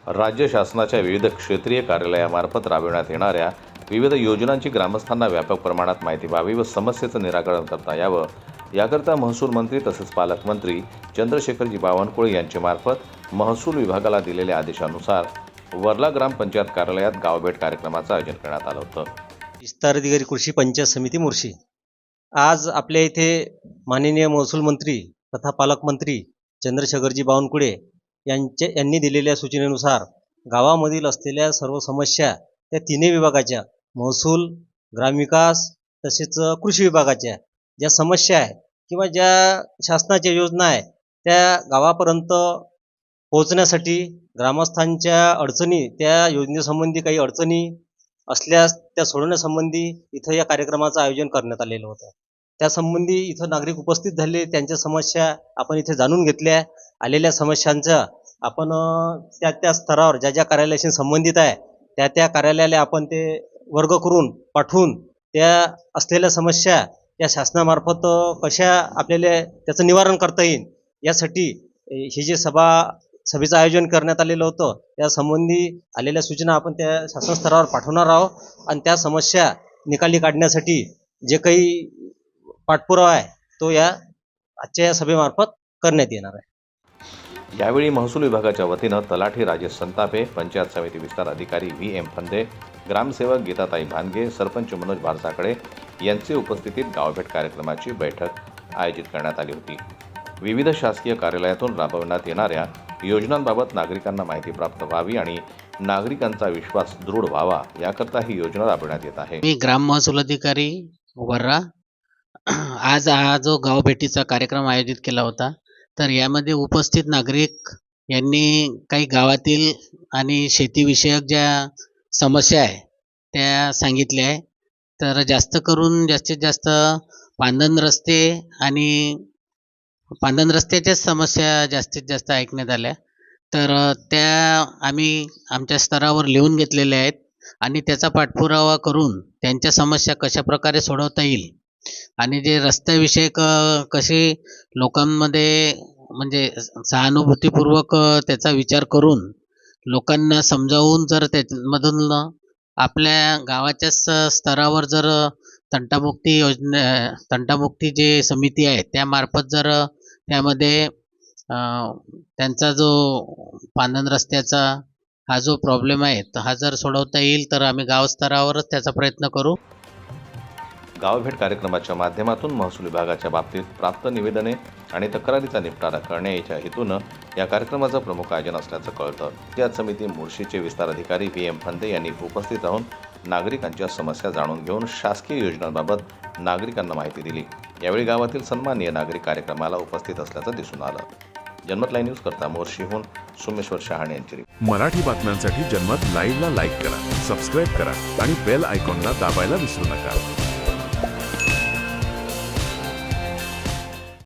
राज्य शासनाच्या विविध क्षेत्रीय कार्यालयामार्फत राबविण्यात येणाऱ्या विविध योजनांची ग्रामस्थांना व्यापक प्रमाणात माहिती व्हावी व समस्येचं निराकरण करता यावं याकरता महसूल मंत्री तसेच पालकमंत्री चंद्रशेखरजी बावनकुळे यांच्यामार्फत महसूल विभागाला दिलेल्या आदेशानुसार वर्ला ग्रामपंचायत कार्यालयात गावभेट कार्यक्रमाचं आयोजन करण्यात आलं होतं. विस्तार अधिकारी कृषी पंचायत समिती मोर्शी आज आपल्या इथे माननीय महसूल मंत्री तथा पालकमंत्री चंद्रशेखरजी बावनकुळे यांनी दिलेल्या सूचनेनुसार गावामधील असलेल्या सर्व समस्या त्या तिन्ही विभागाच्या महसूल, ग्रामविकास तसेच कृषी विभागाच्या ज्या समस्या आहे किंवा ज्या शासनाच्या योजना आहे त्या गावापर्यंत पोहोचण्यासाठी ग्रामस्थांच्या अडचणी, त्या योजनेसंबंधी काही अडचणी असल्यास त्या सोडवण्यासंबंधी इथं या कार्यक्रमाचं आयोजन करण्यात आलेलं होतं. त्यासंबंधी इथं नागरिक उपस्थित झाले, त्यांच्या समस्या आपण इथे जाणून घेतल्या. आलेल्या समस्यांचा आपण त्या स्तरावर ज्या कार्यालयाशी संबंधित आहे त्या कार्यालयाला आपण ते वर्ग करून पाठवून त्या असलेल्या समस्या त्या शासनामार्फत कशा आपल्याला त्याचं निवारण करता येईल यासाठी ही जी सभेचं आयोजन करण्यात आलेलं होतं. त्या संबंधी आलेल्या सूचना आपण त्या शासन स्तरावर पाठवणार आहोत आणि त्या समस्या निकाली काढण्यासाठी जे काही पाठपुरावा आहे तो या आजच्या सभेमार्फत करण्यात येणार आहे. यावेळी महसूल विभागाच्या वतीनं तलाठी राजेश संतापे, पंचायत समिती विस्तार अधिकारी व्ही.एम. फंदे, ग्रामसेवक गीताताई भानगे, सरपंच मनोज भारसाकडे यांची उपस्थितीत गावभेट कार्यक्रमाची बैठक आयोजित करण्यात आली होती. विविध शासकीय कार्यालयातून राबवण्यात येणाऱ्या योजनांबाबत नागरिकांना माहिती प्राप्त व्हावी आणि नागरिकांचा विश्वास दृढ व्हावा याकरता ही योजना राबवण्यात येत आहे. मी ग्राम महसूल अधिकारी वर्रा आज हा जो गावभेटीचा कार्यक्रम आयोजित केला होता तर यामध्ये उपस्थित नागरिक यांनी काही गावातील आणि शेतीविषयक ज्या समस्या आहे त्या सांगितल्या आहे. तर जास्तीत जास्त पांदन रस्ते आणि पांदन रस्त्याच्याच समस्या जास्तीत जास्त ऐकण्यात आल्या. तर त्या आम्ही आमच्या स्तरावर लिहून घेतलेल्या आहेत आणि त्याचा पाठपुरावा करून त्यांच्या समस्या कशा प्रकारे सोडवता येईल आणि जे रस्त्याविषयक कसे लोकांमध्ये म्हणजे सहानुभूतीपूर्वक त्याचा विचार करून लोकांना समजावून जर त्यामधून आपल्या गावाच्याच स्तरावर जर तंटामुक्ती जे समिती आहे त्यामार्फत जर त्यामध्ये त्यांचा जो पांदन रस्त्याचा हा जो प्रॉब्लेम आहे तर हा जर सोडवता येईल तर आम्ही गाव स्तरावरच त्याचा प्रयत्न करू. गावभेट कार्यक्रमाच्या माध्यमातून महसूल विभागाच्या बाबतीत प्राप्त निवेदने आणि तक्रारीचा निपटारा करण्याच्या हेतूनं या कार्यक्रमाचं प्रमुख आयोजन असल्याचं कळतं. पंचायत समिती मोर्शीचे विस्तार अधिकारी व्ही.एम. फंदे यांनी उपस्थित राहून नागरिकांच्या समस्या जाणून घेऊन शासकीय योजनांबाबत नागरिकांना माहिती दिली. यावेळी गावातील सन्माननीय नागरिक कार्यक्रमाला उपस्थित असल्याचं दिसून आलं. जनमत लाईव्ह न्यूज करता मोर्शीहून सोमेश्वर शहाणे यांची रिपोर्ट. मराठी बातम्यांसाठी जनमत लाईव्हला लाईक करा, सबस्क्राईब करा आणि बेल आयकॉनला दाबायला विसरू नका.